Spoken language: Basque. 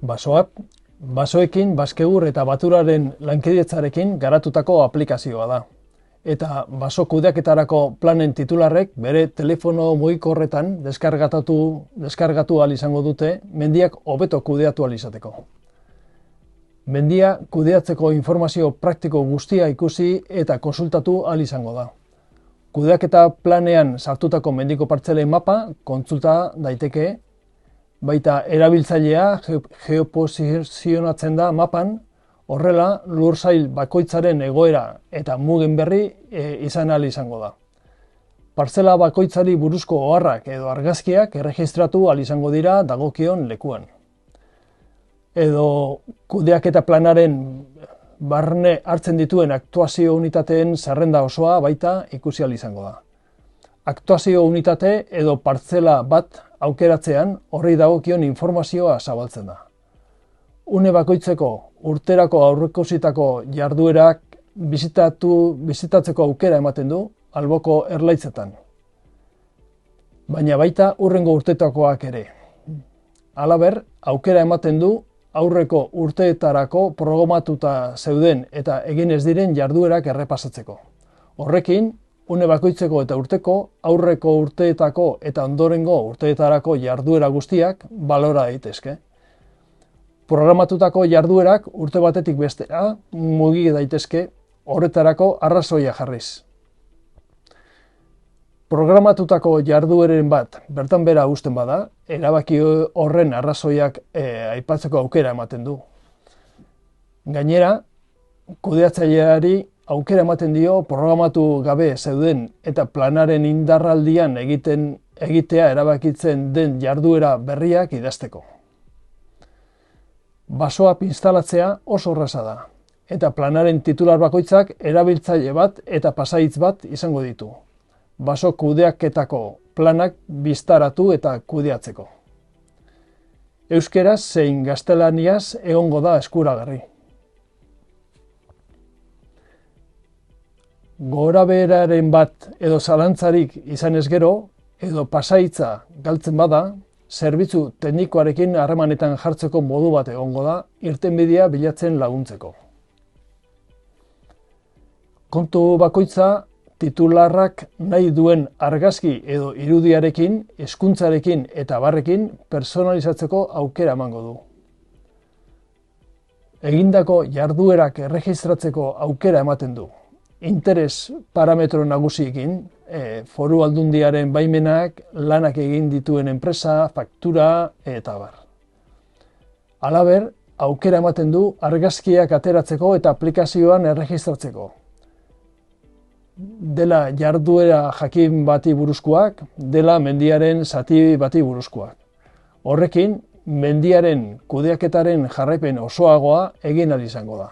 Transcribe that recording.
Basoak, basoekin, baskegur eta baturaren lankidetzarekin garatutako aplikazioa da. Eta baso kudeaketarako planen titularrek bere telefono mugikorretan deskargatu ahal izango dute mendiak hobeto kudeatu ahal izateko. Mendia kudeatzeko informazio praktiko guztia ikusi eta konsultatu ahal izango da. Kudeaketa planean sartutako mendiko partzelen mapa kontsulta daiteke, baita erabiltzailea geoposizionatzen da mapan, horrela lursail bakoitzaren egoera eta mugen berri izan ahal izango da. Partzela bakoitzari buruzko oharrak edo argazkiak erregistratu ahal izango dira dagokion lekuan. Edo kudeaketa planaren barne hartzen dituen aktuazio unitateen zerrenda osoa baita ikusi ahal izango da. Aktuazio unitate edo partzela bat aukeratzean horri dagokion informazioa zabaltzen da. Une bakoitzeko urterako aurreikusitako jarduerak bizitatzeko aukera ematen du alboko erlaitzetan. Baina baita hurrengo urtetakoak ere. Halaber, aukera ematen du aurreko urteetarako programatuta zeuden eta egin ez diren jarduerak errepasatzeko. Horrekin, une bakoitzeko eta urteko, aurreko urteetako eta ondorengo urteetarako jarduera guztiak balora daitezke. Programatutako jarduerak urte batetik bestera mugi daitezke horretarako arrazoia jarriz. Programatutako jardueren bat bertan bera uzten bada, erabaki horren arrazoiak aipatzeko aukera ematen du. Gainera, kudeatzaileari aukera ematen dio programatu gabe zeuden eta planaren indarraldian egitea erabakitzen den jarduera berriak idazteko. Basoap instalatzea oso erraza da, eta planaren titular bakoitzak erabiltzaile bat eta pasahitz bat izango ditu. Baso kudeaketako planak biztaratu eta kudeatzeko. Euskeraz zein gaztelaniaz egongo da eskuragarri. Gorabeheraren bat edo zalantzarik izan ez gero, edo pasahitza galtzen bada, zerbitzu teknikoarekin harremanetan jartzeko modu bat egongo da irtenbidea bilatzen laguntzeko. Kontu bakoitza titularrak nahi duen argazki edo irudiarekin, hizkuntzarekin eta barrekin personalizatzeko aukera emango du. Egindako jarduerak erregistratzeko aukera ematen du. Interes parametro nagusiekin, foru aldundiaren baimenak, lanak egin dituen enpresa, faktura eta abar. Halaber, aukera ematen du argazkiak ateratzeko eta aplikazioan erregistratzeko. Dela jarduera jakin bati buruzkoak, dela mendiaren zati bati buruzkoak. Horrekin, mendiaren kudeaketaren jarraipen osoagoa egin ahal izango da.